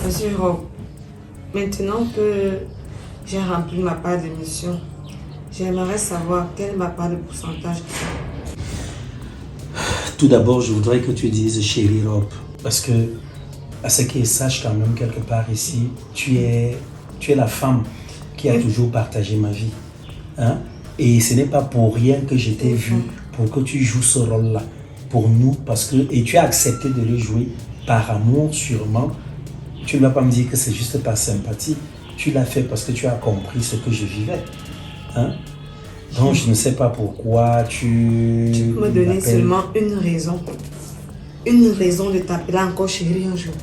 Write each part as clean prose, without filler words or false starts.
Monsieur Rob, maintenant que j'ai rempli ma part de mission, j'aimerais savoir quelle est ma part de pourcentage. Tout d'abord, je voudrais que tu dises chérie Rob, parce que, à ce qu'il sache quand même quelque part ici, tu es la femme qui a toujours partagé ma vie. Hein? Et ce n'est pas pour rien que je t'ai vu, pour que tu joues ce rôle-là, pour nous, parce que, et tu as accepté de le jouer par amour sûrement. Tu ne vas pas me dire que c'est juste par sympathie. Tu l'as fait parce que tu as compris ce que je vivais. Hein? Donc, je ne sais pas pourquoi tu... Tu peux me donner seulement une raison. Une raison de t'appeler encore chérie un jour.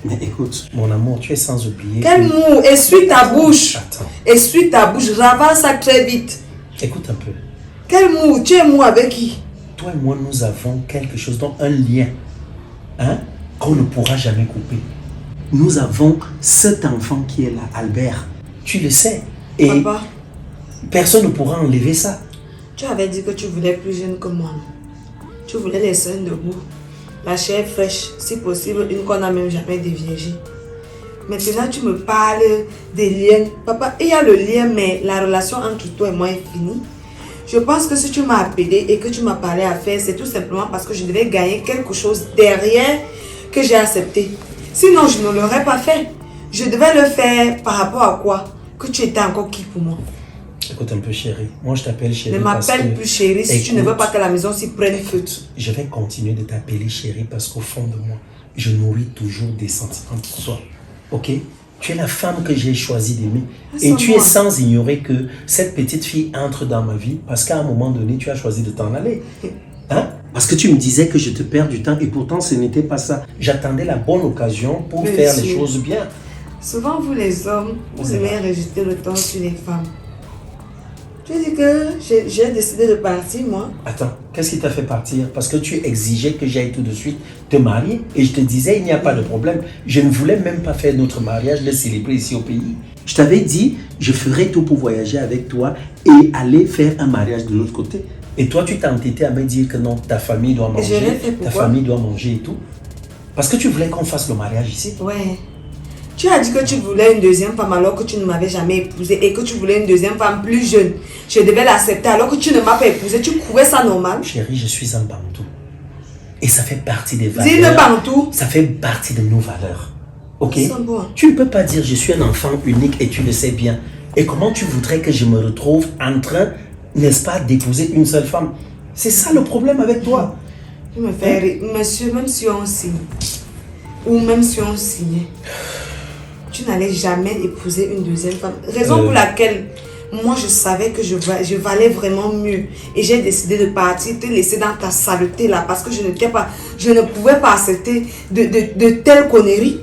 Mais écoute, mon amour, tu es sans oublier... Quel mot? Essuie ta bouche. Attends. Essuie ta bouche. Ravale ça très vite. Écoute un peu. Quel mot? Tu es moi avec qui? Toi et moi, nous avons quelque chose, donc un lien, hein, qu'on ne pourra jamais couper. Nous avons cet enfant qui est là, Albert. Tu le sais. Et Papa, personne ne pourra enlever ça. tu avais dit que tu voulais plus jeune que moi. Tu voulais les seins debout. La chair fraîche, si possible, une qu'on n'a même jamais déviégée. Maintenant, tu me parles des liens. Papa, il y a le lien, mais la relation entre toi et moi est finie. Je pense que si tu m'as appelé et que tu m'as parlé à faire, c'est tout simplement parce que je devais gagner quelque chose derrière que j'ai accepté. Sinon, je ne l'aurais pas fait. Je devais le faire par rapport à quoi? Que tu étais encore qui pour moi? Écoute un peu chérie, moi je t'appelle chérie. Ne m'appelle plus chérie si tu ne veux pas que la maison s'y prenne feu. Je vais continuer de t'appeler chérie parce qu'au fond de moi, je nourris toujours des sentiments pour toi. Ok? Tu es la femme que j'ai choisi d'aimer. Et tu es sans ignorer que cette petite fille entre dans ma vie parce qu'à un moment donné, tu as choisi de t'en aller. Hein? Parce que tu me disais que je te perds du temps et pourtant ce n'était pas ça. J'attendais la bonne occasion pour faire les choses bien. Souvent, vous les hommes, vous aimez rejeter le temps sur les femmes. Tu dis que j'ai décidé de partir, moi. Attends, qu'est-ce qui t'a fait partir? Parce que tu exigeais que j'aille tout de suite te marier et je te disais il n'y a pas de problème. Je ne voulais même pas faire notre mariage, le célébrer ici au pays. Je t'avais dit, je ferai tout pour voyager avec toi et aller faire un mariage de l'autre côté. Et toi, tu t'es entêté à me dire que non, ta famille doit manger, ta famille doit manger et tout. Parce que tu voulais qu'on fasse le mariage ici. Ouais. Tu as dit que tu voulais une deuxième femme alors que tu ne m'avais jamais épousée et que tu voulais une deuxième femme plus jeune. Je devais l'accepter alors que tu ne m'as pas épousée. Tu trouvais ça normal? Chérie, je suis un bantou. Et ça fait partie des valeurs. Dis le bantou. Ça fait partie de nos valeurs. Ok? Bon. Tu ne peux pas dire je suis un enfant unique et tu le sais bien. Et comment tu voudrais que je me retrouve en train, n'est-ce pas, d'épouser une seule femme? C'est ça le problème avec toi. Tu me fais rire. Monsieur, même si on signe, ou même si on signait, tu n'allais jamais épouser une deuxième femme. Raison pour laquelle moi je savais que je valais vraiment mieux. Et j'ai décidé de partir, te laisser dans ta saleté là. Parce que je ne pouvais pas accepter de telles conneries.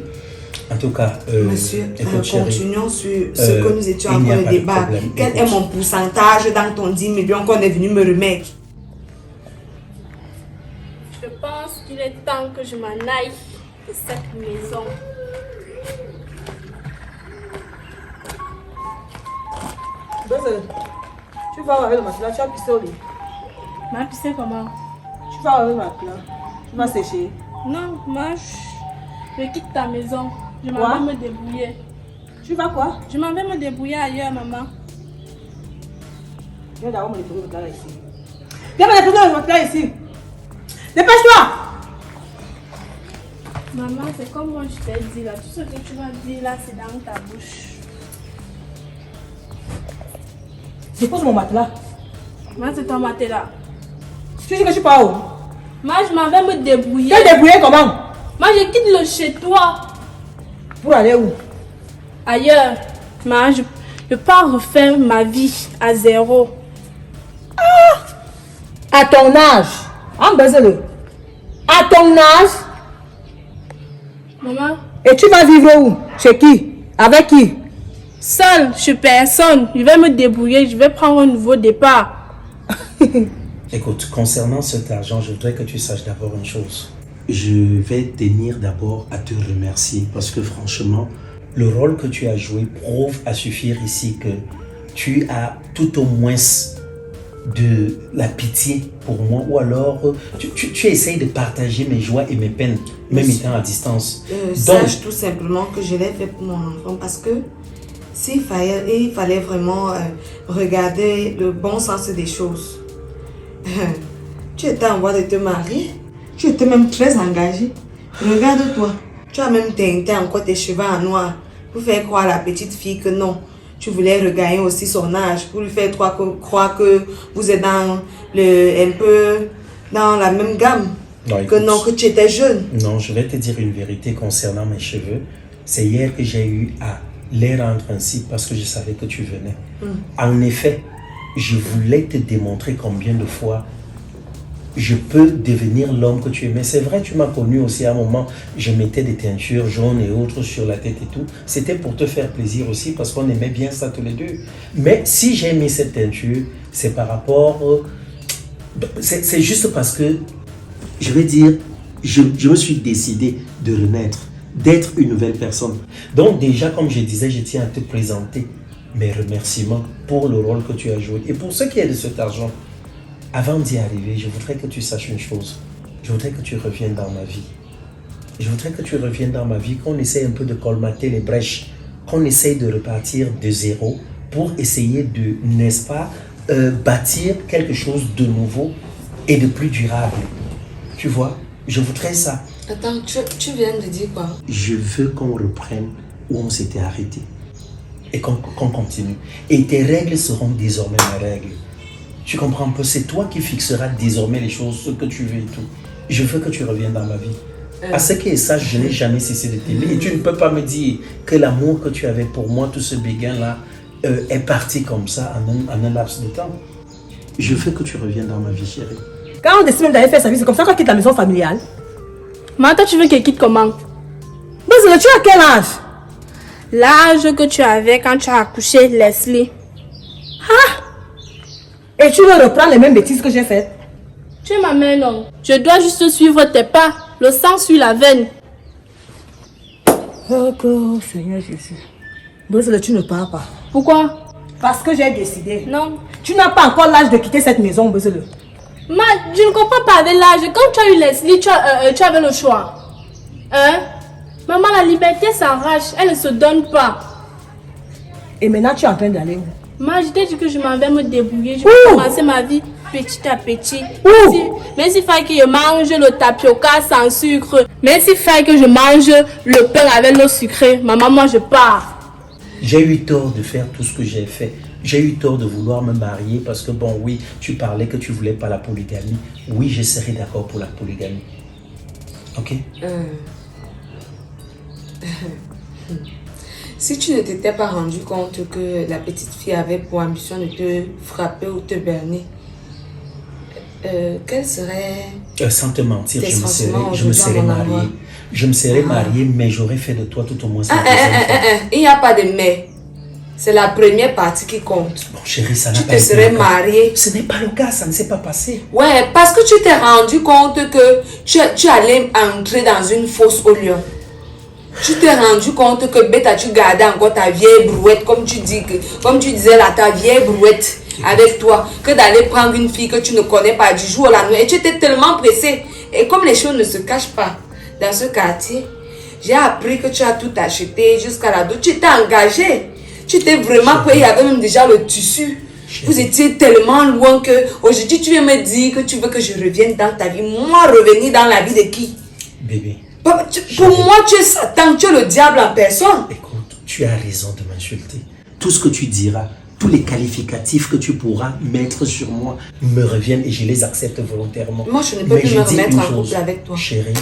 En tout cas, monsieur, écoute, continuons sur ce que nous étions en train de débattre. Quel est mon pourcentage dans ton 10 millions qu'on est venu me remettre? Je pense qu'il est temps que je m'en aille de cette maison. Tu vas avec le matelas, tu as pissé au lit. Ma pissé comment? Tu vas avec le matelas, tu vas sécher. Non, moi je quitte ta maison. Je m'en vais me débrouiller. Tu vas quoi? Je m'en vais me débrouiller ailleurs, maman. Viens d'abord me déposer le matelas ici. Viens me déposer le matelas ici. Dépêche-toi! Maman, c'est comme moi je t'ai dit là. Tout ce que tu vas dire là, c'est dans ta bouche. Dépose mon matelas. Moi, c'est ton matelas. Tu dis que tu pars où? Moi, je m'en vais me débrouiller. Tu vas te débrouiller comment? Moi, je quitte le chez toi. Pour aller où? Ailleurs. Moi, je pars refaire ma vie à zéro. À ton âge. Baise-le. À ton âge. Maman. Et tu vas vivre où? Chez qui? Avec qui? Seule, chez personne. Je vais me débrouiller, je vais prendre un nouveau départ. Écoute, concernant cet argent, je voudrais que tu saches d'abord une chose. Je vais tenir d'abord à te remercier parce que franchement, le rôle que tu as joué prouve à suffire ici que tu as tout au moins de la pitié pour moi ou alors tu essayes de partager mes joies et mes peines, même étant à distance. Sache tout simplement que je l'ai fait pour mon enfant parce que il fallait vraiment regarder le bon sens des choses. Tu étais en voie de te marier, tu étais même très engagée. Regarde-toi, tu as même teinté encore tes cheveux en noir pour faire croire à la petite fille que non. Tu voulais regagner aussi son âge pour lui faire croire que vous êtes un peu dans la même gamme. Non, que écoute, non, que tu étais jeune. Non, je vais te dire une vérité concernant mes cheveux. C'est hier que j'ai eu à les rendre ainsi parce que je savais que tu venais. En effet, je voulais te démontrer combien de fois je peux devenir l'homme que tu es. Mais c'est vrai, tu m'as connu aussi à un moment, je mettais des teintures jaunes et autres sur la tête et tout. C'était pour te faire plaisir aussi parce qu'on aimait bien ça tous les deux. Mais si j'ai mis cette teinture, c'est par rapport... c'est juste parce que, je vais dire, je me suis décidé de renaître, d'être une nouvelle personne. Donc déjà, comme je disais, je tiens à te présenter mes remerciements pour le rôle que tu as joué. Et pour ce qui est de cet argent, avant d'y arriver, je voudrais que tu saches une chose. Je voudrais que tu reviennes dans ma vie. Je voudrais que tu reviennes dans ma vie, qu'on essaye un peu de colmater les brèches, qu'on essaye de repartir de zéro pour essayer de, n'est-ce pas, bâtir quelque chose de nouveau et de plus durable. Tu vois, je voudrais ça. Attends, tu viens de dire quoi? Je veux qu'on reprenne où on s'était arrêté et qu'on continue. Et tes règles seront désormais mes règles. Tu comprends un peu, c'est toi qui fixeras désormais les choses, ce que tu veux et tout. Je veux que tu reviennes dans ma vie. À ce qui est ça, je n'ai jamais cessé de t'aimer. Et tu ne peux pas me dire que l'amour que tu avais pour moi, tout ce béguin-là, est parti comme ça en un laps de temps. Je veux que tu reviennes dans ma vie, chérie. Quand on décide même d'aller faire sa vie, c'est comme ça qu'on quitte la maison familiale. Maman, toi, tu veux qu'elle quitte comment? Mais tu as quel âge? L'âge que tu avais quand tu as accouché Leslie. Et tu veux reprendre les mêmes bêtises que j'ai faites? Tu es ma mère, non? Je dois juste suivre tes pas. Le sang suit la veine. Oh, Seigneur Jésus. Bosele, tu ne pars pas. Pourquoi? Parce que j'ai décidé. Non. Tu n'as pas encore l'âge de quitter cette maison, Bosele. Ma, je ne comprends pas avec l'âge. Quand tu as eu Leslie, tu avais le choix. Hein? Maman, la liberté s'arrache. Elle ne se donne pas. Et maintenant, tu es en train d'aller où? Moi, je t'ai dit que je m'en vais me débrouiller. Je vais commencer ma vie petit à petit. Même s'il faut que je mange le tapioca sans sucre. Même s'il faut que je mange le pain avec l'eau sucrée. Maman, moi, je pars. J'ai eu tort de faire tout ce que j'ai fait. J'ai eu tort de vouloir me marier parce que, bon, oui, tu parlais que tu voulais pas la polygamie. Oui, je serais d'accord pour la polygamie. Ok? Si tu ne t'étais pas rendu compte que la petite fille avait pour ambition de te frapper ou te berner, quel serait... sans te mentir, tes je me sentiments serais aujourd'hui à mon marié. endroit? Je me serais marié, mais j'aurais fait de toi tout au moins ça. Il n'y a pas de mais. C'est la première partie qui compte. Bon, chérie, ça n'a Tu pas te été serais le cas. marié. Ce n'est pas le cas, ça ne s'est pas passé. Ouais, parce que tu t'es rendu compte que tu allais entrer dans une fosse au lion. Tu t'es rendu compte que bêta, tu gardais encore ta vieille brouette, comme tu disais là, ta vieille brouette avec toi, que d'aller prendre une fille que tu ne connais pas du jour au lendemain. Et tu étais tellement pressé. Et comme les choses ne se cachent pas dans ce quartier, j'ai appris que tu as tout acheté jusqu'à la dos. Tu étais engagé. Tu étais vraiment prêt. Il y avait même déjà le tissu. Vous étiez tellement loin que aujourd'hui tu viens me dire que tu veux que je revienne dans ta vie. Moi, revenir dans la vie de qui? Bébé. Pour moi, tu es Satan, tu es le diable en personne. Écoute, tu as raison de m'insulter. Tout ce que tu diras, tous les qualificatifs que tu pourras mettre sur moi me reviennent et je les accepte volontairement. Moi, je ne peux plus me remettre en couple avec toi. Chérie,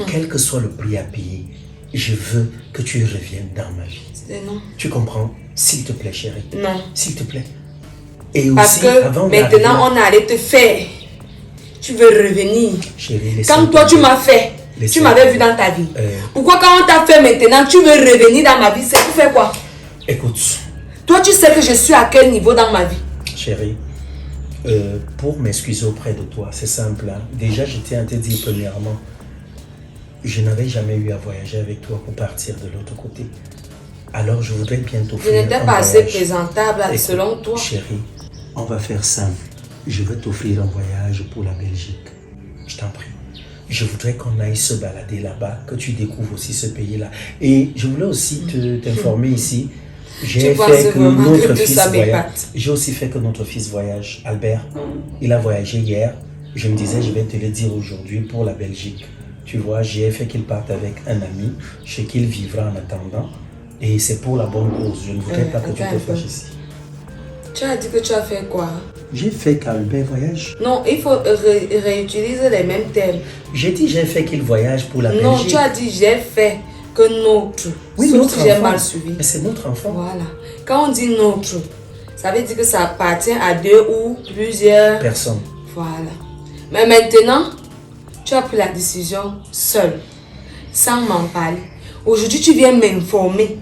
quel que soit le prix à payer, je veux que tu reviennes dans ma vie. Non. Tu comprends? S'il te plaît, chérie. Non. S'il te plaît. Et parce aussi, que avant maintenant, on allait te faire. Tu veux revenir. Chérie, comme toi, tu m'as fait. Tu m'avais vu dans ta vie. Pourquoi quand on t'a fait maintenant, tu veux revenir dans ma vie? C'est pour faire quoi? Écoute. Toi, tu sais que je suis à quel niveau dans ma vie? Chérie, pour m'excuser auprès de toi, c'est simple. Hein? Déjà, je tiens à te dire premièrement, je n'avais jamais eu à voyager avec toi pour partir de l'autre côté. Alors, je voudrais bien t'offrir. Je n'étais pas assez présentable selon toi. Chérie, on va faire simple. je vais t'offrir un voyage pour la Belgique. Je t'en prie. Je voudrais qu'on aille se balader là-bas, que tu découvres aussi ce pays-là. Et je voulais aussi t'informer ici. J'ai fait que notre fils voyage. J'ai aussi fait que notre fils voyage. Albert, il a voyagé hier. Je me disais, je vais te le dire aujourd'hui pour la Belgique. Tu vois, j'ai fait qu'il parte avec un ami chez qui il vivra en attendant. Et c'est pour la bonne cause. Je ne voudrais pas que tu te fâches ici. Tu as dit que tu as fait quoi? J'ai fait qu'Albert voyage. Non, il faut réutiliser les mêmes termes. J'ai dit j'ai fait qu'il voyage pour la Belgique. Non, tu as dit j'ai fait que notre. Oui, sauf notre si j'ai enfant. mal suivi. Mais c'est notre enfant. Voilà. Quand on dit notre, ça veut dire que ça appartient à deux ou plusieurs Personne. Voilà. Mais maintenant, tu as pris la décision seule, sans m'en parler. Aujourd'hui, tu viens m'informer.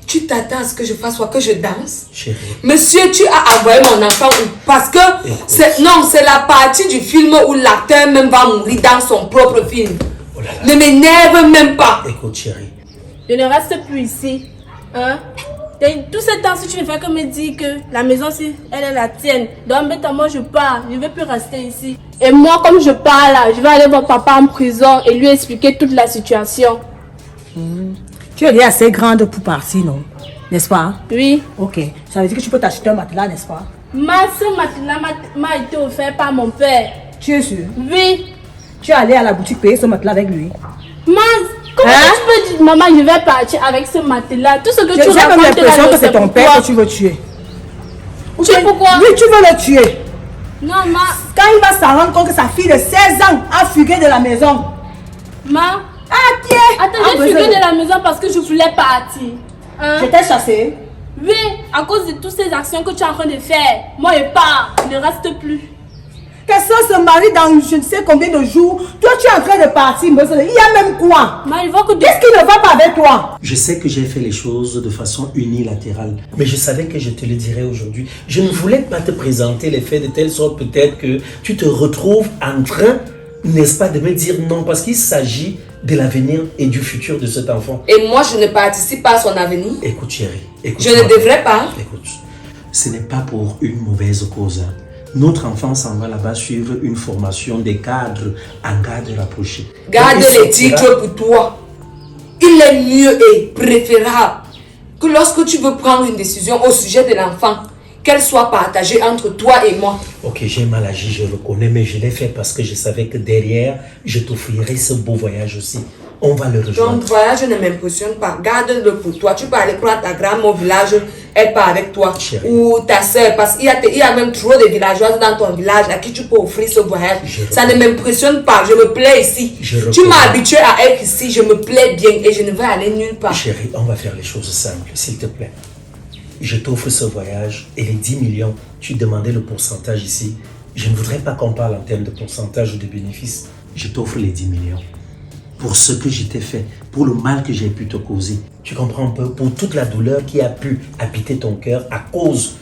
Tu t'attends à ce que je fasse quoi? Que je danse? Chérie. Monsieur, tu as envoyé mon enfant parce que c'est la partie du film où l'acteur même va mourir dans son propre film. Oh là là. Ne m'énerve même pas. Écoute, chérie. Je ne reste plus ici. Hein? Et tout ce temps, si tu ne fais que me dire que la maison, si elle est la tienne, donc maintenant, moi je pars, je ne vais plus rester ici. Et moi, comme je pars là, je vais aller voir papa en prison et lui expliquer toute la situation. Tu es assez grande pour partir, non? N'est-ce pas? Oui. Ok. Ça veut dire que tu peux t'acheter un matelas, n'est-ce pas? Ce matelas m'a été offert par mon père. Tu es sûr? Oui. Tu es allé à la boutique payer ce matelas avec lui? Comment tu peux dire, maman, je vais partir avec ce matelas? Tout ce que tu J'ai même racontes l'impression là, que c'est ton père que tu veux tuer. Tu sais pourquoi? Oui, tu veux le tuer. Non, ma. Quand il va s'en rendre compte que sa fille de 16 ans a fugué de la maison. Ma. Ah, tiens! Attends, j'ai fugué de la maison parce que je voulais partir. Hein? Je t'ai chassé. Oui, à cause de toutes ces actions que tu es en train de faire. Moi, je pars. Je ne reste plus. Personne se marie dans je ne sais combien de jours. Toi, tu es en train de partir. Mais il y a même quoi? Ma, il faut que Qu'est-ce qui ne va pas avec toi? Je sais que j'ai fait les choses de façon unilatérale, mais je savais que je te le dirais aujourd'hui. Je ne voulais pas te présenter les faits de telle sorte peut-être que tu te retrouves en train, n'est-ce pas, de me dire non, parce qu'il s'agit de l'avenir et du futur de cet enfant. Et moi, je ne participe pas à son avenir. Écoute, chérie, écoute. Je ne devrais pas. Écoute, ce n'est pas pour une mauvaise cause. Hein. Notre enfant s'en va là-bas suivre une formation des cadres en garde rapprochée. Garde Donc, il les titres pour toi. Il est mieux et préférable que lorsque tu veux prendre une décision au sujet de l'enfant, qu'elle soit partagée entre toi et moi. Ok, j'ai mal agi, je reconnais, mais je l'ai fait parce que je savais que derrière, je t'offrirais ce beau voyage aussi. On va le Ton rejoindre. voyage ne m'impressionne pas. Garde-le pour toi. Tu peux aller prendre ta grand-mère au village, elle part avec toi. Chérie. Ou ta soeur, parce qu'il y a même trop de villageoises dans ton village à qui tu peux offrir ce voyage. Ça ne m'impressionne pas. Je me plais ici. Tu m'as habitué à être ici. Je me plais bien et je ne vais aller nulle part. Chérie, on va faire les choses simples, s'il te plaît. Je t'offre ce voyage et les 10 millions, tu demandais le pourcentage ici. Je ne voudrais pas qu'on parle en termes de pourcentage ou de bénéfices. Je t'offre les 10 millions. Pour ce que je t'ai fait, pour le mal que j'ai pu te causer. Tu comprends un peu? Pour toute la douleur qui a pu habiter ton cœur à cause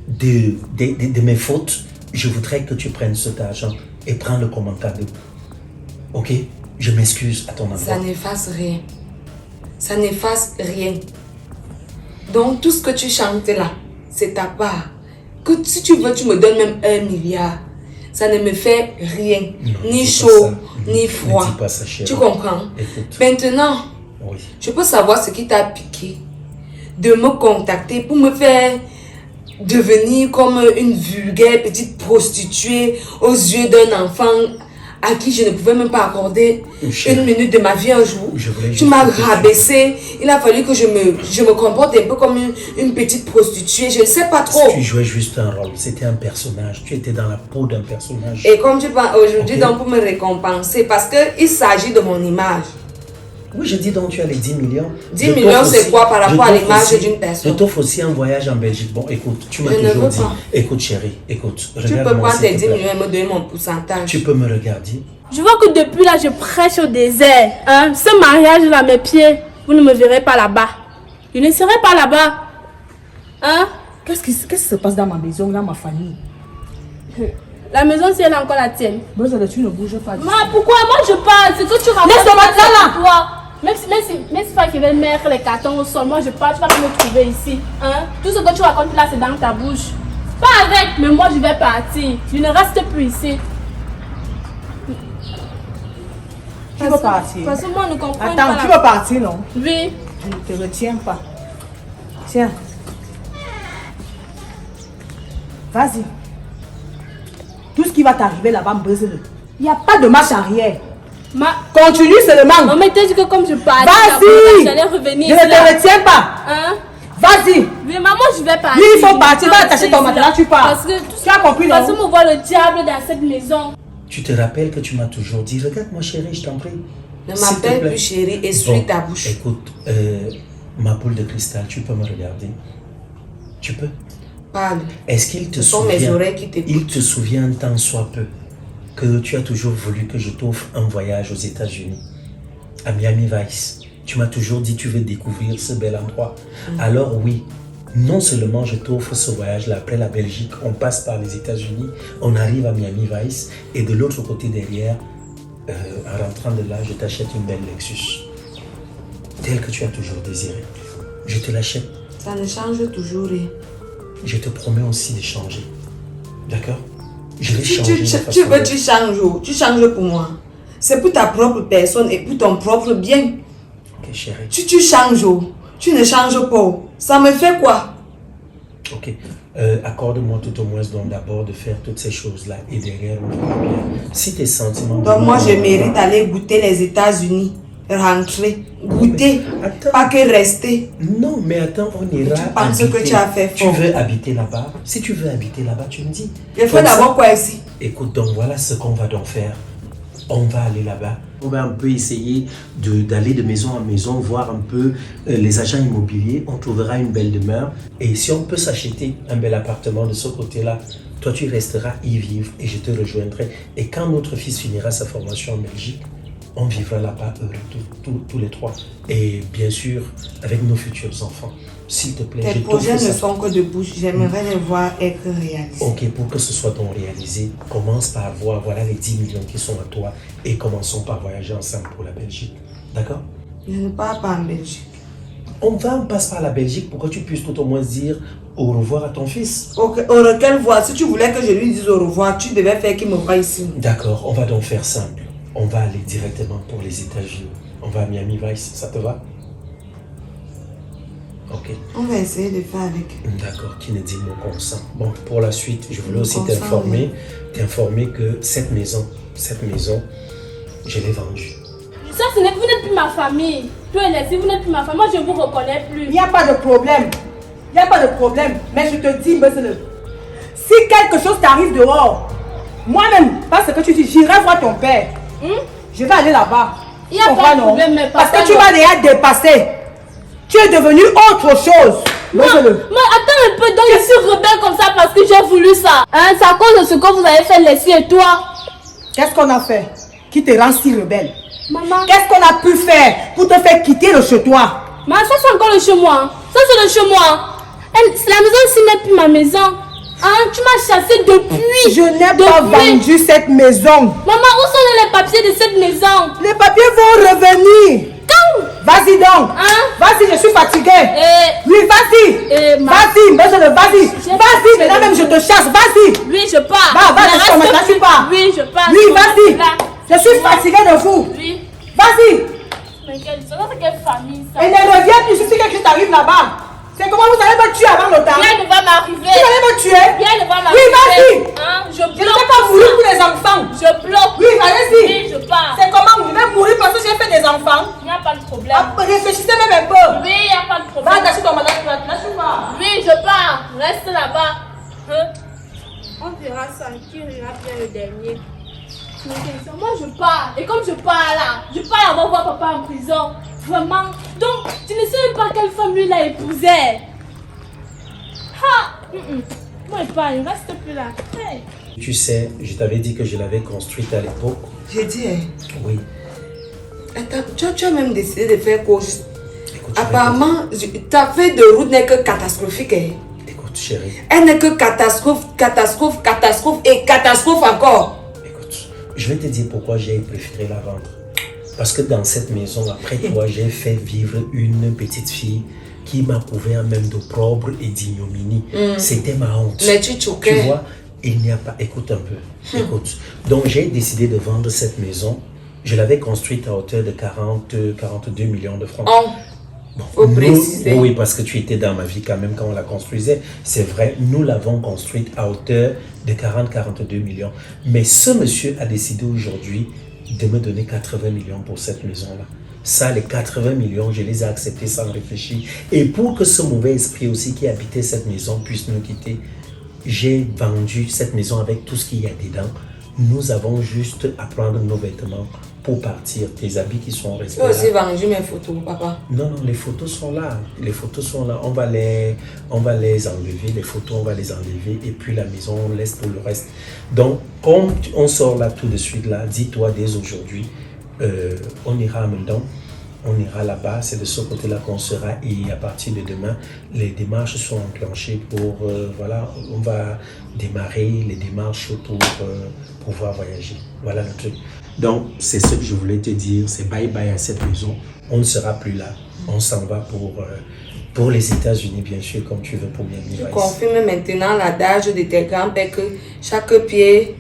de mes fautes, je voudrais que tu prennes cet argent et prends le commentaire de. Ok? Je m'excuse à ton endroit. Ça n'efface rien. Ça n'efface rien. Donc tout ce que tu chantes là, c'est ta part. Que si tu veux, tu me donnes même 1 milliard. Ça ne me fait rien. Non, Ni dis chaud, pas ça. ni Ne froid. dis pas ça, chérie. Tu comprends? Écoute. Maintenant, Oui. je peux savoir ce qui t'a piqué. De me contacter pour me faire devenir comme une vulgaire petite prostituée aux yeux d'un enfant à qui je ne pouvais même pas accorder Chérie. 1 minute de ma vie un jour. Je voulais Tu juste m'as que tu- rabaissé. Il a fallu que je me comporte un peu comme une petite prostituée. Je ne sais pas trop. Tu jouais juste un rôle. C'était un personnage. Tu étais dans la peau d'un personnage. Et comme tu parles aujourd'hui, Ok. donc pour me récompenser, parce qu'il s'agit de mon image. Oui, je dis donc tu as les 10 millions. 10 Je millions, t'offre c'est aussi- quoi par rapport je à t'offre l'image aussi- d'une personne? Je t'offre aussi un voyage en Belgique. Bon, écoute, tu m'as Je ne toujours veux dit. pas. Écoute, chérie, écoute. Tu peux Regarde-moi, prendre s'il tes te 10 plaît. millions et me donner mon pourcentage. Tu peux me regarder. Je vois que depuis là, je prêche au désert. Hein? Ce mariage-là, mes pieds, vous ne me verrez pas là-bas. Je ne serai pas là-bas. Hein? Qu'est-ce qui se passe dans ma maison, dans ma famille? La maison, si elle est encore la tienne. Besoin de tu ne bouges pas. Ma, pourquoi moi je parle? C'est que tu racontes. Laisse ton matelas là. Toi. Même si pas qu'il va mettre les cartons au sol, moi je parle, tu vas pas me trouver ici. Hein? Tout ce que tu racontes là, c'est dans ta bouche. Pas avec, mais moi je vais partir. Je ne reste plus ici. Tu veux partir? Parce que moi je ne comprends pas. Attends, tu veux partir, non? Oui. Je ne te retiens pas. Tiens. Vas-y. Tout ce qui va t'arriver là-bas, brise-le. Il n'y a pas de marche arrière. Continue seulement. On m'a dit que comme je partais, vas-y. j'allais revenir. Je ne te retiens pas. Hein? Vas-y. Oui, maman, je vais partir. Oui, il faut partir. Va attacher ton matelas, tu pars. Parce que tu as compris, non? Parce que me voit le diable dans cette maison. Tu te rappelles que tu m'as toujours dit, regarde-moi chérie, je t'en prie. Ne m'appelle plus chérie, essuie ta bouche. Écoute, ma boule de cristal, tu peux me regarder? Tu peux? Parle. Est-ce qu'il te Ce sont souvient, mes oreilles qui t'écoutent. il te souvient tant soit peu que tu as toujours voulu que je t'offre un voyage aux États-Unis, à Miami Vice. Tu m'as toujours dit tu veux découvrir ce bel endroit. Alors oui, non seulement je t'offre ce voyage-là après la Belgique, on passe par les États-Unis, on arrive à Miami Vice et de l'autre côté derrière, en rentrant de là, je t'achète une belle Lexus, telle que tu as toujours désiré. Je te l'achète. Ça ne change toujours rien. Je te promets aussi de changer. D'accord? Je vais changer. Tu veux, tu changes. Tu changes pour moi. C'est pour ta propre personne et pour ton propre bien. Ok, chérie. Tu changes. Tu ne changes pas. Ça me fait quoi? Ok. Accorde-moi tout au moins donc d'abord de faire toutes ces choses-là et derrière on verra bien. Si tes sentiments... Donc moi je mérite d'aller goûter les États-Unis. Rentrer, goûter, pas que rester. Non, mais attends, on ira. Tu penses que tu as fait fort. Tu veux habiter là-bas? Si tu veux habiter là-bas, tu me dis. Il faut d'abord quoi ici? Écoute, donc voilà ce qu'on va donc faire. On va aller là-bas. On va un peu essayer d'aller de maison en maison, voir un peu les agents immobiliers. On trouvera une belle demeure. Et si on peut s'acheter un bel appartement de ce côté-là, toi tu resteras y vivre et je te rejoindrai. Et quand notre fils finira sa formation en Belgique, on vivra là-bas tous les trois. Et bien sûr, avec nos futurs enfants. S'il te plaît, tes projets ne sont que de bouche. J'aimerais les voir être réalisés. Ok, pour que ce soit donc réalisé, commence par voir, voilà les 10 millions qui sont à toi et commençons par voyager ensemble pour la Belgique. D'accord? Je ne pars pas en Belgique. On passe par la Belgique pour que tu puisses tout au moins dire au revoir à ton fils. Ok, quelle voix? Si tu voulais que je lui dise au revoir, tu devais faire qu'il me voie ici. D'accord, on va donc faire simple. On va aller directement pour les États-Unis. On va à Miami Vice, ça te va? Ok. On va essayer de faire avec. D'accord, qui ne dit mot consent. Bon, pour la suite, je voulais aussi consent, t'informer que cette maison, je l'ai vendue. Ça, vous n'êtes plus ma famille. Toi, Leslie, vous n'êtes plus ma famille. Moi, je ne vous reconnais plus. Il n'y a pas de problème. Il n'y a pas de problème. Mais je te dis, monsieur, si quelque chose t'arrive dehors, moi-même, parce que tu dis, j'irai voir ton père. Je vais aller là-bas. Il n'y a pas de problème, mais parce que tu m'as déjà dépassé. Tu es devenu autre chose. Moi, attends un peu, donc je suis rebelle comme ça parce que j'ai voulu ça. Hein, c'est à cause de ce que vous avez fait, Leslie et toi. Qu'est-ce qu'on a fait qui te rend si rebelle? Maman. Qu'est-ce qu'on a pu faire pour te faire quitter de chez toi? Maman, ça c'est encore le chez moi. Ça c'est le chez moi. La maison ici n'est plus ma maison. Hein, tu m'as chassé depuis. Je n'ai pas vendu cette maison. Maman, où sont les papiers de cette maison? Les papiers vont revenir. Quand? Vas-y donc. Hein? Vas-y, je suis fatiguée. Oui, vas-y. Vas-y, vas-y, maintenant même je te chasse. Vas-y. Oui, je pars. Va, maintenant tu pars. Oui, je pars. Oui, vas-y. Je suis fatiguée de vous. Oui. Vas-y. Mais quelle famille ça? Et ne reviens plus si quelque chose t'arrive là-bas. C'est comment vous allez me tuer avant le temps? Rien ne va m'arriver. Vous allez me tuer? Rien ne va m'arriver. Oui, vas-y. Hein? Je ne vais pas mourir pour les enfants. Je bloque. Oui, allez-y. Oui, je pars. C'est comment vous vais mourir parce que j'ai fait des enfants? Il n'y a pas de problème. Réfléchissez même un peu. Oui, il n'y a pas de problème. Va attacher ton madame, tu vas. Oui, je pars. Reste là-bas. Hein? On verra ça. Qui ira bien le dernier? Moi, je pars. Et comme je pars là, je pars avant voir papa en prison. Vraiment. Donc, tu ne sais même pas quelle femme lui l'a épousé. Moi, je pars. Il ne reste plus là. Hey. Tu sais, je t'avais dit que je l'avais construite à l'époque. J'ai dit, hein. Oui. Attends, tu as même décidé de faire quoi? Écoute, apparemment, ta feuille de route n'est que catastrophique. Hein. Écoute, chérie. Elle n'est que catastrophe et catastrophe encore. Écoute, je vais te dire pourquoi j'ai préféré la vendre. Parce que dans cette maison, après toi, j'ai fait vivre une petite fille qui m'a couvert même d'opprobre et d'ignominie. C'était ma honte. Mais tu choquais. Tu vois, il n'y a pas... Écoute un peu. Écoute. Donc, j'ai décidé de vendre cette maison. Je l'avais construite à hauteur de 42 millions de francs. Oh, bon, faut préciser. Oui, parce que tu étais dans ma vie quand même quand on la construisait. C'est vrai, nous l'avons construite à hauteur de 42 millions. Mais ce monsieur a décidé aujourd'hui de me donner 80 millions pour cette maison-là. Ça, les 80 millions, je les ai acceptés sans réfléchir. Et pour que ce mauvais esprit aussi qui habitait cette maison puisse nous quitter, j'ai vendu cette maison avec tout ce qu'il y a dedans. Nous avons juste à prendre nos vêtements pour partir. Tes habits qui sont restés Tu as là. aussi vendu mes photos, papa. Non, les photos sont là. Les photos sont là. On va les enlever. Les photos, on va les enlever. Et puis la maison, on laisse pour le reste. Donc, on sort là tout de suite là. Dis-toi dès aujourd'hui, on ira à Mendon. On ira là-bas, c'est de ce côté-là qu'on sera et à partir de demain, les démarches sont enclenchées pour, voilà, on va démarrer les démarches pour pouvoir voyager. Voilà le truc. Donc, c'est ce que je voulais te dire, c'est bye-bye à cette maison. On ne sera plus là. On s'en va pour les États-Unis, bien sûr, comme tu veux pour bien vivre. Tu confirmes maintenant l'adage de tes grands-pères que chaque pied...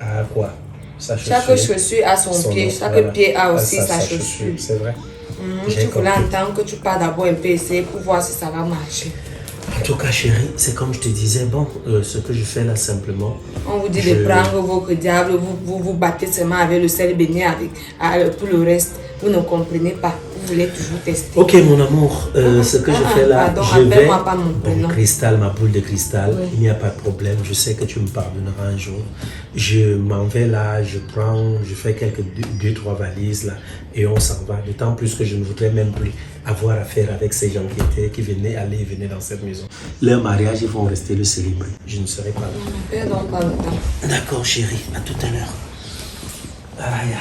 Ah, quoi? Chaque chaussure a son pied, chaque voilà. pied a aussi sa chaussure. C'est vrai. Tu voulais entendre que tu pars d'abord un peu essayer pour voir si ça va marcher. En tout cas, chérie, c'est comme je te disais, bon, ce que je fais là simplement. On vous dit de prendre votre diable, vous battez seulement avec le sel béni, pour le reste, vous ne comprenez pas. Vous voulez toujours tester. Ok, mon amour, ce que je fais là, pardon, je vais... pas mon prénom. Cristal, ma boule de cristal, Oui. il n'y a pas de problème. Je sais que tu me pardonneras un jour. Je m'en vais là, je fais quelques 2-3 valises là, et on s'en va. D'autant plus que je ne voudrais même plus avoir affaire avec ces gens qui venaient dans cette maison. Leur mariage, ils vont rester le célébrer. Je ne serai pas là. Perdons pas le temps. D'accord, chérie, à tout à l'heure. Aïe.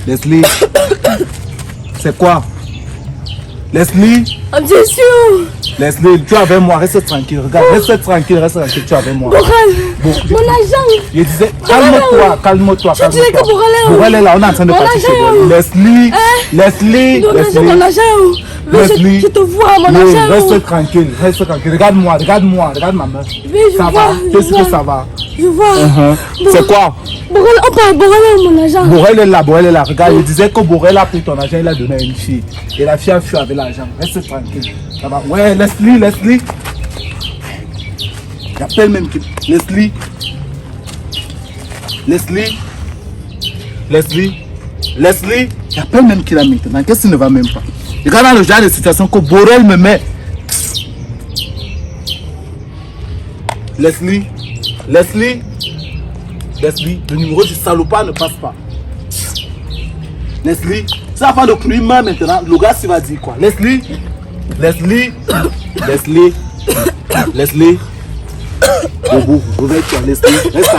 Leslie, c'est quoi? Leslie? Objection! Leslie, tu es avec moi, reste tranquille, regarde, reste tranquille, tu es avec moi. Borel, Bon, mon agent! je disais, calme-toi. Tu disais que Borel est là, on est en train de Mon partir chez agent. lui. Leslie, Mon agent! Leslie. Je te vois, mon Oui, agent! reste tranquille. Regarde ma main. Oui, je Ça vois, va? je Qu'est-ce vois. que ça va? Je vois. C'est quoi? Borel, on parle Borel, mon agent! Borel est là. Regarde, il disait que Borel a pris ton argent, il a donné à une fille. Et la fille a fui avec l'argent. Reste tranquille. Ça va? Ouais, Leslie. Il appelle même qui. Leslie. Il appelle même qui là maintenant. Qu'est-ce qui ne va même pas? Regarde dans le genre de situation que Borel me met. Leslie, le numéro du salopard ne passe pas. Leslie, ça va de plus mal maintenant. Le gars, il va dire quoi? Leslie. Bobo, réveille-toi, Leslie. Reste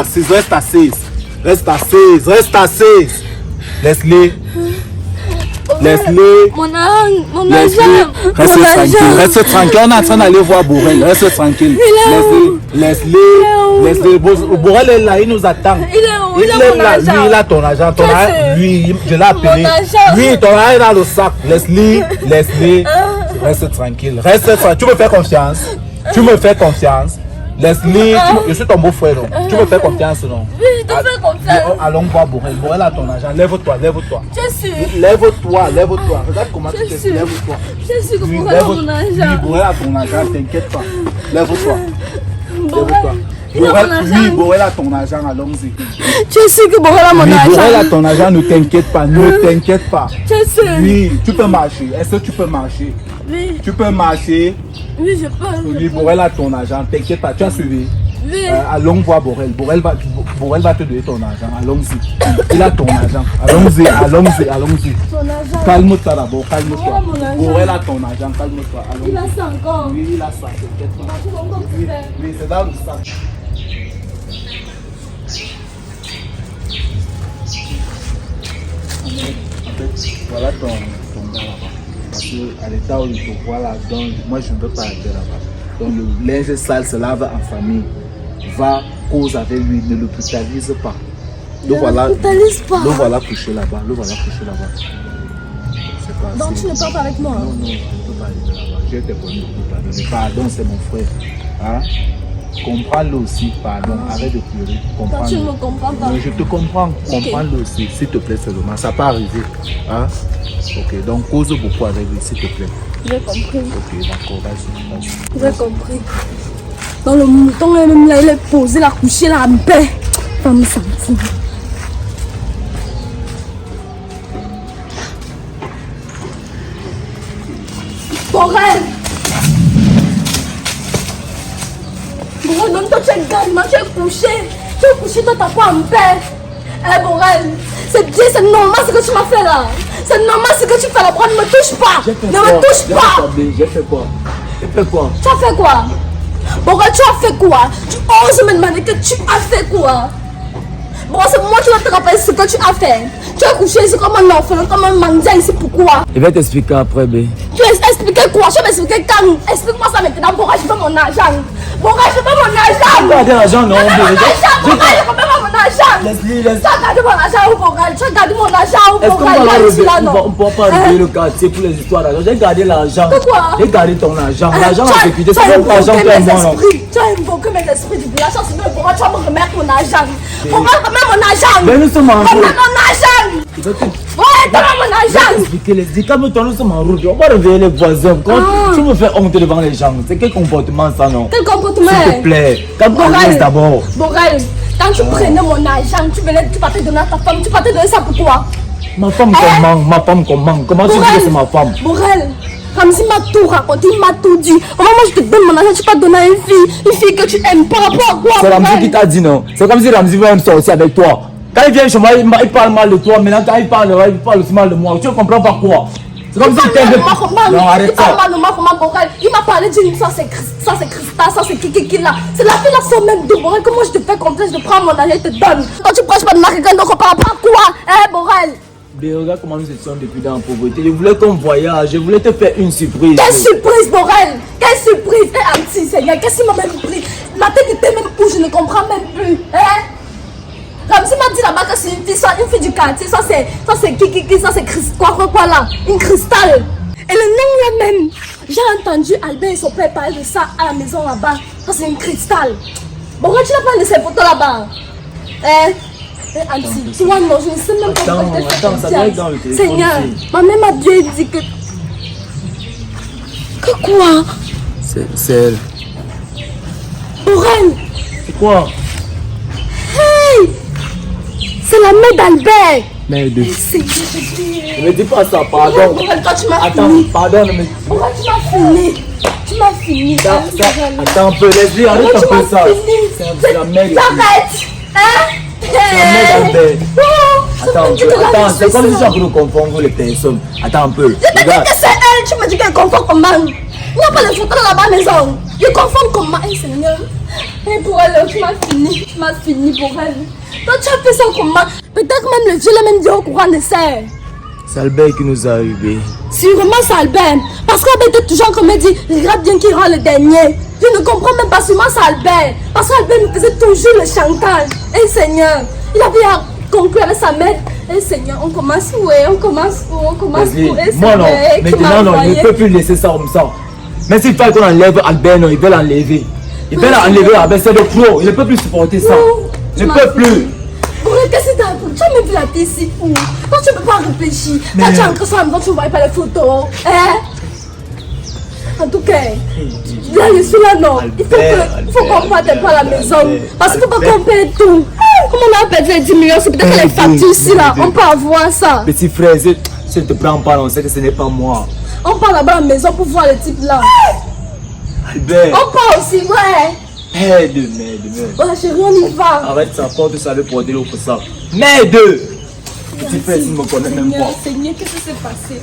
assise. Leslie. Laisse-les. Mon argent. Reste tranquille. Reste tranquille. On est en train d'aller voir Borel. Reste tranquille. Laisse-les. Borel est là. Il nous attend. Il est là. Lui, il a ton argent. Lui, je l'ai appelé. Lui, ton argent est dans le sac. Laisse-les. Reste tranquille. Tu me fais confiance. Laisse-les. Je suis ton beau-frère. Tu me fais confiance, non? Oui, je te fais confiance. Allons voir Borel. Borel a ton argent. Lève-toi. Je suis. Lève-toi. Regarde comment tu te lève-toi. Je suis que Borel a mon argent. Oui, Borel a ton argent. T'inquiète pas. Lève-toi. Borel a ton argent. Allons-y. Je sais que Borel a mon argent. Borel a ton argent. Ne t'inquiète pas. Je sais. Oui, tu peux marcher. Est-ce que tu peux marcher? Oui. Tu peux marcher. Oui, je peux. Oui, Borel a ton argent. T'inquiète pas. Tu as suivi. Oui. Allons voir Borel. Borel va te donner ton argent. Allons-y. Il a ton argent. Allons-y. Ton argent. Calme-toi d'abord. Calme-toi. Oh, mon argent. Borel a ton argent. Calme-toi. Il a ça encore. Oui, il a ça. T'inquiète pas. Oui, c'est dans le sac. En fait, voilà ton gars là-bas. Parce qu'à l'état où il te voit là, donc moi je ne peux pas aller là-bas. Donc le linge sale se lave en famille. Va, cause avec lui, ne le brutalise pas. Le voilà couché là-bas. Donc tu ne pars pas avec moi? Non, je ne peux pas aller là-bas. Je t'ai connu pour pardonner. Pardon, c'est mon frère. Hein? Comprends-le aussi, pardon. Arrête de pleurer. Toi, tu ne me comprends pas. Mais je te comprends. Comprends-le aussi, s'il te plaît seulement. Ça peut arriver. Hein? Ok, donc cause beaucoup avec lui, s'il te plaît. J'ai compris. Ok, d'accord, vas-y. J'ai compris. Dans le mouton, même là, il est posé, la couché là en paix. Pas me sentir. Borel! Borel, donc toi tu es gamin, tu es couché, toi t'as pas en paix. Eh Borel, c'est bien, c'est normal ce que tu m'as fait là. C'est normal ce que tu fais là, ne me touche pas. Ne me touche pas. J'ai fait quoi? Tu as fait quoi? Borel, tu as fait quoi? Tu oses me demander que tu as fait quoi? Bon, c'est moi qui dois te rappeler ce que tu as fait. Tu as couché ici comme un orphelin, comme un mendiant ici, pourquoi? Je vais t'expliquer après, bé. Tu vas expliquer quoi? Je vais m'expliquer quand? Explique-moi ça maintenant. Borel, je veux mon argent. Borel, je veux mon argent. Regardez l'argent, non? Borel, je veux mon argent. Laisse-le. Tu as gardé mon argent, Borel. Tu as gardé mon argent, Est-ce Borel. qu'on ne peut pas réveiller le quartier pour les histoires d'argent? J'ai gardé l'argent. De quoi? J'ai gardé ton argent. L'argent Tu a as sécurité. C'est mon argent qui est moi, non? Tu as invoqué mes esprits du village. Borel, tu vas me remettre mon argent. Borel, remets mon argent. Mais nous sommes en route. Remets mon argent. Ouais, donne-moi mon argent. Expliquer les dit, calme-toi, nous sommes en route. On va réveiller les voisins. Quand tu me fais honte devant les gens, c'est quel comportement ça, non? Quel comportement? S'il te plaît, calme-toi d'abord. Borel, quand tu prenais mon argent, tu vas te donner à ta femme. Tu vas te donner ça pourquoi? Ma femme comment? Comment tu dis que c'est ma femme? Borel, comme s'il m'a tout raconté, il m'a tout dit. Comment moi je te donne mon argent, tu vas donner à une fille que tu aimes par rapport à quoi? C'est Ramzi qui t'a dit non? C'est comme si Ramzi veut même sortir avec toi. Quand il vient chez moi, il parle mal de toi. Maintenant, quand il parle aussi mal de moi. Tu ne comprends pas quoi? C'est comme si tu t'aimes. Non, arrête ça. Il parle mal de moi, comment Borel? Il m'a parlé d'une ça c'est Christa, ça c'est qui là. C'est la fille là, son même de Borel. Comment je te fais confiance, je prends mon argent et te donne. Quand tu prêches pas de Marigan, donc par rapport à quoi? Borel? Mais regarde comment nous étions depuis dans la pauvreté. Je voulais qu'on voyage, je voulais te faire une surprise. Quelle surprise, Borel? Quelle surprise? Anti, Seigneur, qu'est-ce qu'il m'a même pris? Ma tête était même où, je ne comprends même plus. Ramzi m'a dit là-bas que c'est une fille du quartier, ça c'est qui, ça c'est quoi là? Une cristal. Et le nom là même, j'ai entendu Albert et son père parler de ça à la maison là-bas. Ça c'est une cristal. Borel, tu n'as pas laissé photos là-bas? Anti, toi non, je ne sais même pas pourquoi je te fais ça doit être dans le téléphone. Seigneur, ma mère m'a dit que... Que quoi? C'est elle. Borel! C'est quoi? Hey! C'est la mère d'Albert! Mais de... Seigneur, je dis... Ne me dis pas ça, pardon. Borel, toi tu m'as Attends, fini. pardon, mais... Borel, tu m'as fini. Tu m'as fini. Attends un peu, laisse-lui, arrête un peu ça. C'est la mère. J'arrête! Hein? C'est la mère d'Albert. Attends, c'est comme si tu as voulu confondre les personnes. Attends un peu. Je te dis que c'est elle, tu me dis qu'elle confond comment? Il n'y a pas de photo dans la maison. Je confonds comment? Seigneur. Pour elle, tu m'as fini pour elle. Toi, tu as fait ça comment? Peut-être même le Dieu l'a même dit au courant de ça. C'est Albert qui nous a arrivés. Sûrement c'est Albert. Parce qu'Albert était toujours en train de me dire, regarde bien qui rend le dernier. Je ne comprends même pas sûrement c'est Albert. Parce qu'Albert nous faisait toujours le chantage. Et Seigneur, il avait conclu avec sa mère. Et Seigneur, on commence où? On commence où? On commence où? Moi non, maintenant non, je ne peux plus laisser ça comme ça. Mais s'il faut qu'on enlève Albert, non, il veut l'enlever. Il veut l'enlever Albert, c'est le pro. Il ne peut plus supporter ça. Je ne peux plus. Qu'est-ce que tu as appris? Tu as même vu la tête ici où? Non, tu ne peux pas réfléchir. Quand tu es entré sur la maison, tu ne voyais pas les photos. En tout cas, là, je suis là, non. Il faut qu'on parte un peu à la maison. Parce qu'il ne faut pas qu'on perde tout. Comme on a perdu les 10 millions, c'est peut-être les factures ici, là. On peut avoir ça. Petit frère, si je ne te prends pas, on sait que ce n'est pas moi. On part là-bas à la maison pour voir le type là. Albert. On part aussi, ouais. Merde. Ouais, chérie, on y va. Arrête ça, porte ça avec pour dire pour ça. Merde. Petit frère, s'il ne me connaît même pas. Seigneur, qu'est-ce qui s'est passé?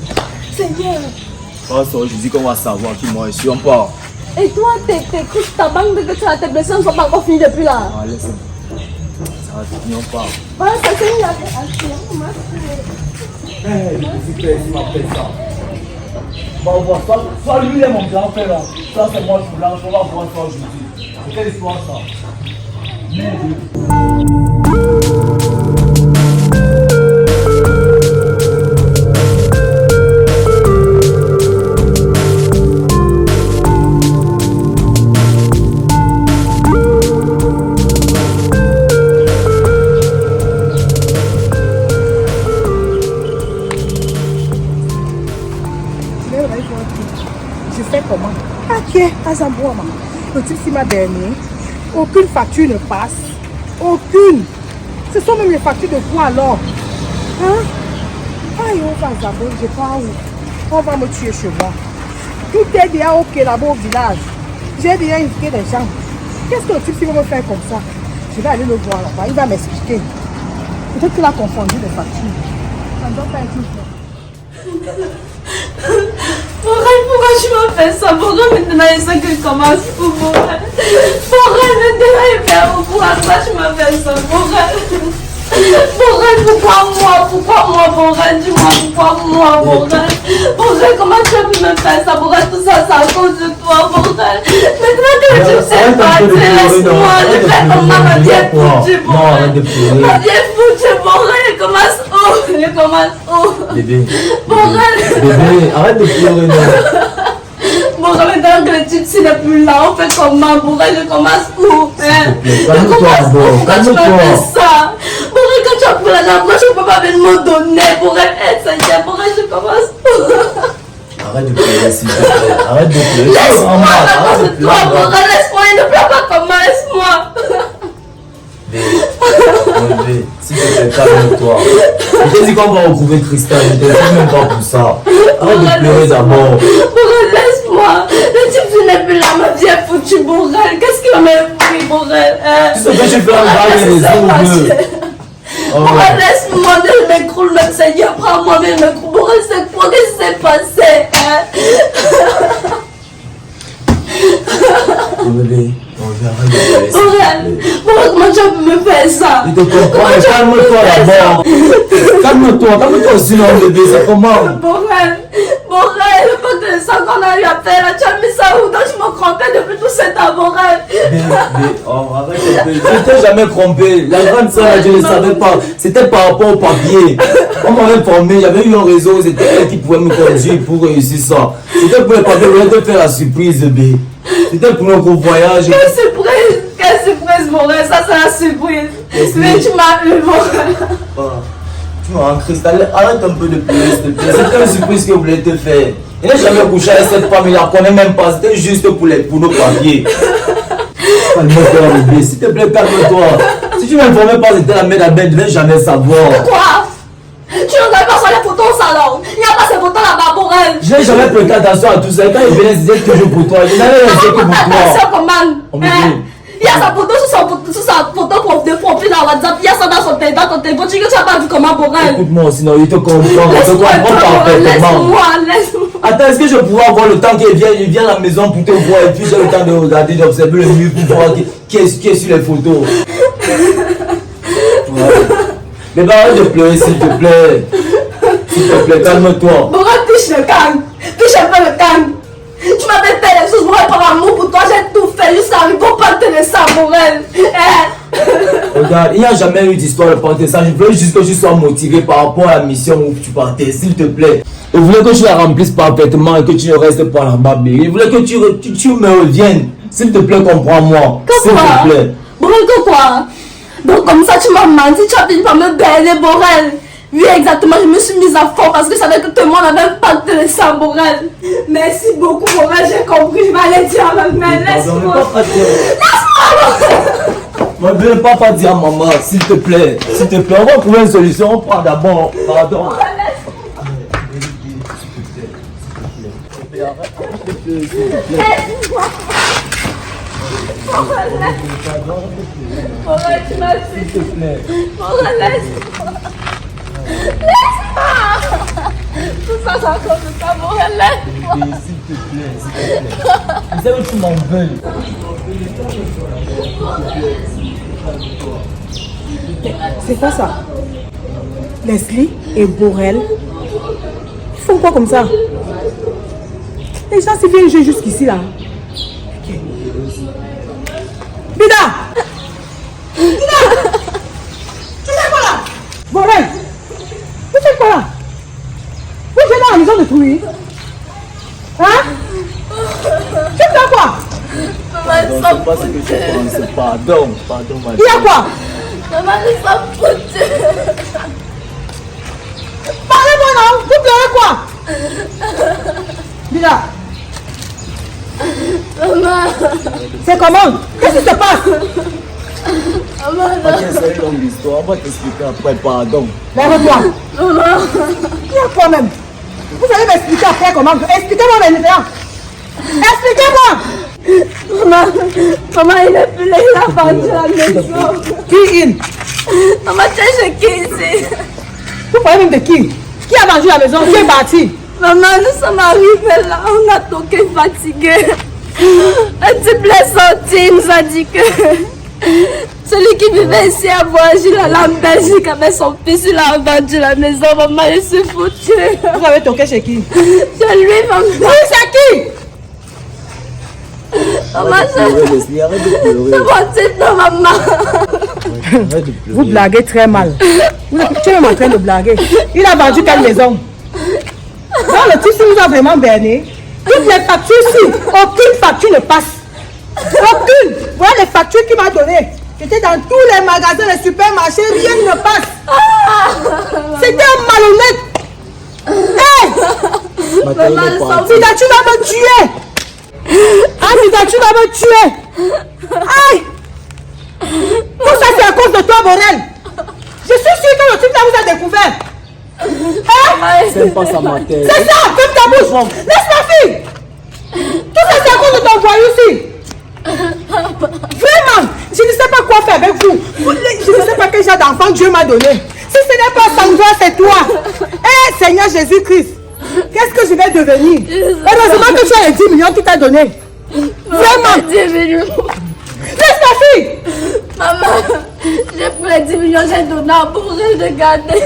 Seigneur. Je dis qu'on va savoir qui moi je suis, on part. Et toi, ta banque de que tu as tes blessures ne sont pas encore finies depuis là. Ah, laisse. Ça va finir, on part. Voilà, ça c'est une Petit frère, s'il m'appelle ça. Bon, on va voir. Soit lui est mon grand frère là. Ça c'est moi, je blanche. On va voir ça aujourd'hui. C'est quelle histoire ça? Je fais comment? Ah tiens, Azamboua, maman. Le type qui m'a dernier, aucune facture ne passe. Aucune. Ce sont même les factures de quoi alors? Hein? Aïe, on va Azamboua, je sais pas où. On va me tuer chez moi. Tout est déjà ok là-bas au village. J'ai déjà invité des gens. Qu'est-ce que le type va me faire comme ça? Je vais aller le voir là-bas, il va m'expliquer. Peut-être qu'il a confondu les factures. Ça ne doit pas être une fois. Pourquoi tu m'as fait ça? Pourquoi maintenant il sait que je commence pour pourquoi maintenant il fait pourquoi tu m'as fait ça? Pourquoi moi? Dis-moi pourquoi comment tu as pu me faire ça? Pourquoi tout ça c'est à cause de toi? Maintenant que tu sais pas, laisse-moi, je fais comme ma vieille foutue, ma vieille foutue, il commence où? Bébé, arrête de pleurer, non. Maintenant que le type s'il n'est plus là, on fait comment? Je commence où? Calme-toi, Quand tu as pris la moi je ne peux pas venir me donner. Je commence où? Arrête de pleurer, s'il te plaît. Arrête de pleurer. Laisse-moi, laisse-moi, il ne pleure pas comme moi, laisse-moi. Bébé, s'il te plaît, calme-toi. Je t'ai dit qu'on va retrouver Christelle, je te dis même pas pour ça. Arrête de pleurer d'abord. Laisse-moi. Le type tu n'es plus là, ma vieille foutue Borel. Qu'est-ce qu'il m'a pris, Borel? Tu sais que je fais un bail les autres. Borel, laisse-moi, je m'écroule, le Seigneur, prends-moi, je m'écroule. Borel, c'est quoi? Qu'est-ce qui s'est passé? Bébé, on verra. Borel, comment tu as pu me faire ça? Je te comprends, mais calme-toi d'abord. Calme-toi aussi, non, bébé, c'est comment? Borel, le peu de sang qu'on a eu à faire là, tu as mis ça où? Donc tu m'as trompé depuis tout ce temps, Borel. Bébé, arrête un peu. Je t'ai jamais trompé. La grande sœur, je ne savais pas. C'était par rapport au papier. On m'avait informé, il y avait eu un réseau, c'était elle qui pouvait me conduire pour réussir ça. C'était pour le papier, je voulais te faire la surprise, bébé. C'était pour un gros voyage. Quelle surprise, Borel, ça c'est la surprise. Mais tu m'as eu, Borel. Tu m'as en cristal, arrête un peu de pleurer, s'il te plaît. C'était une surprise que je voulais te faire. Il n'a jamais couché avec cette femme, il la connaît même pas. C'était juste pour nos papiers. Calme-toi, bébé, s'il te plaît, calme-toi. Si tu m'informais pas, c'était la mère d'Albert, je ne vais jamais savoir. Quoi? Tu ne regardes pas sur les photos au salon? Il n'y a pas ces photos là-bas, Borel. Je n'ai jamais prêté attention à tout ça. Quand il venait, c'était toujours pour toi. Je n'avais laissé que pour attention, toi. comment? Il y a sa photo sur sa photo de profil dans WhatsApp. Il y a ça dans ton téléphone. Tu n'as pas vu comment, Borel? Écoute-moi, sinon il te comprend. Laisse-moi. Attends, est-ce que je pourrais avoir le temps qu'il vienne à la maison pour te voir et puis j'ai le temps de regarder, d'observer le mur pour voir qui est sur les photos? Ouais. Mais arrête de pleurer, s'il te plaît. S'il te plaît, calme-toi. Borel, touche le calme. Touche un peu le calme. Tu m'avais fait les choses, Borel, par amour pour toi. J'ai tout fait jusqu'à arriver pour pas te laisser, Borel. Regarde, il n'y a jamais eu d'histoire de porter ça. Je voulais juste que tu sois motivé par rapport à la mission où tu partais, s'il te plaît. Je voulais que tu la remplisses parfaitement et que tu ne restes pas là-bas. Je voulais que tu me reviennes. S'il te plaît, comprends-moi. S'il te plaît. Borel, que quoi? Donc comme ça, tu m'as menti, tu as fini par me berner, Borel. Oui, exactement, je me suis mise à fond parce que je savais que tout le monde n'avait pas te laisser, Borel. Merci beaucoup, Borel, j'ai compris, je vais aller dire à ma mère. Laisse-moi. Laisse-moi. Ne veux pas dire à maman, s'il te plaît. S'il te plaît, on va trouver une solution. On prend d'abord. Pardon. Borel, tu m'as fait. S'il te plaît. Borel, laisse-moi. Laisse-moi. Tout ça, c'est encore de ça, Borel, laisse-moi. S'il te plaît, s'il te plaît. Tu sais que tu m'en veux. C'est quoi ça? Leslie et Borel, ils font quoi comme ça? Les gens s'y viennent jouer jusqu'ici là. Ok. Bida! Bida! Tu fais quoi là? Borel! Tu fais quoi là? Vous êtes dans la maison de Trouy? Hein? Tu fais quoi? Maman, Non, c'est pas ce que je pense. Pardon, pardon, ma Il y a quoi? Maman, nous sommes foutus. Parlez-moi non? Vous pleurez quoi? Bida! Maman, C'est comment? Qu'est-ce qui se passe? maman, c'est une longue histoire. On va t'expliquer après. Pardon. Lève-toi. maman. Il y a quoi même? Vous allez m'expliquer après comment? Expliquez-moi les différents. Expliquez-moi! Maman, maman, il est plus là, il a vendu la maison. Qui il? Maman, tu es chez qui ici? Vous parlez même de qui? Qui a vendu la maison? Qui est parti? Maman, nous sommes arrivés là, on a toqué fatigué. Un type est sorti, il nous a dit que celui qui vivait ici à voyager la Belgique avec son fils, il a vendu la maison. Maman, il s'est foutu. Vous avez toqué chez qui? C'est lui, maman. Oui, c'est qui? Maman, Arrête de pleurer, Leslie, arrête de c'est pleurer. mon type, non, maman. Arrête de pleurer. Vous blaguez très mal. Tu es même en train de blaguer. Il a vendu quelle maison? Non, le type nous a vraiment berné. Toutes les factures ici, aucune facture ne passe. Aucune. Voilà les factures qu'il m'a données. J'étais dans tous les magasins, les supermarchés, rien ne passe. C'était un malhonnête. Hé! Maman, Vida, tu vas me tuer. Ah, Vida, tu vas me tuer. Aïe! Tout ça, c'est à cause de toi, Borel. Je suis sûre que le type là vous a découvert. Hein? C'est pas sa matin. C'est ça, ferme ta bouche. Laisse ma fille. Tout ça, c'est à cause de ton voyou ici. Vraiment, je ne sais pas quoi faire avec vous. Je ne sais pas quel genre d'enfant Dieu m'a donné. Si ce n'est pas Sandra, c'est toi. Eh, Seigneur Jésus-Christ, qu'est-ce que je vais devenir? Heureusement que tu as les 10 millions qu'il t'a donné. Vraiment. 10 millions. Laisse ma fille. Maman, j'ai pris les 10 millions, j'ai donné à Borel de garder.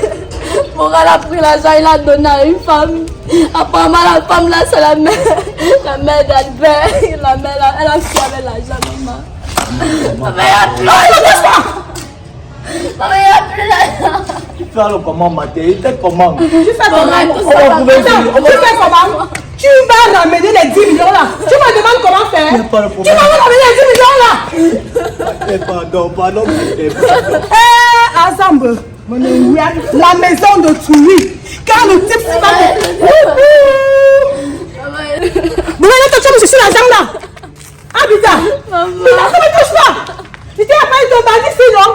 Borel a pris l'argent, il a donné à une femme. Apparemment, la femme là, c'est la mère d'Albert. La mère, elle a fui avec l'argent, maman. Maman, il n'y a plus l'argent. Maman, il n'y a plus l'argent. Tu fais alors comment, Mathé? Il fait comment? Tu fais comment? Borel, tout On va ça, trouver une maman. solution. Tu fais comment? Tu vas ramener les 10 millions là. Tu me demandes comment faire? Il n'y a pas de Tu problème. vas ramener les 10 millions là. Mathé, pardon, pardon, Mathé, pardon. Ensemble, la maison de Trouy. Car le type s'y va. Maman, Bon, là, toi, tu vas me chercher l'argent là. Ah, Bida. maman. Bida, ça me touche pas. Il t'a pas eu ton bandit ici, non?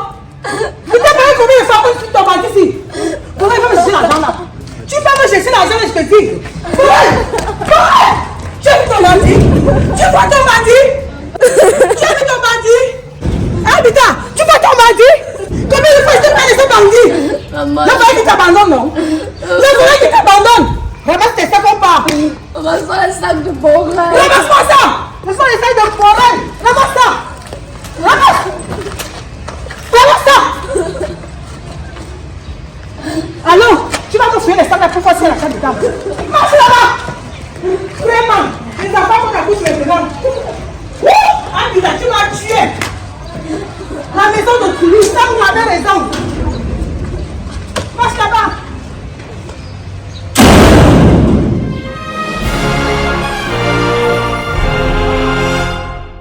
Il t'a pas eu combien de fois que tu ton bandit ici? Bon, il va me chercher l'argent là. Tu vas me chercher l'argent, je te dis. Borel, Borel, tu as vu ton bandit? Tu vois ton bandit? Tu as vu ton bandit? Ah, Bida, tu vois ton bandit? Combien de fois je t'ai pas laissé bandit? Maman, Le vrai qui t'abandonne, non? Le vrai qui t'abandonne. Ramasse tes sacs, on part. maman, sans les sacs de Borel. Ramasse-moi ça. Ce sont les sacs de Borel. Ramasse ça. Ramasse. Ramasse ça. Allô, tu vas me fouiller les sacs la première fois. table.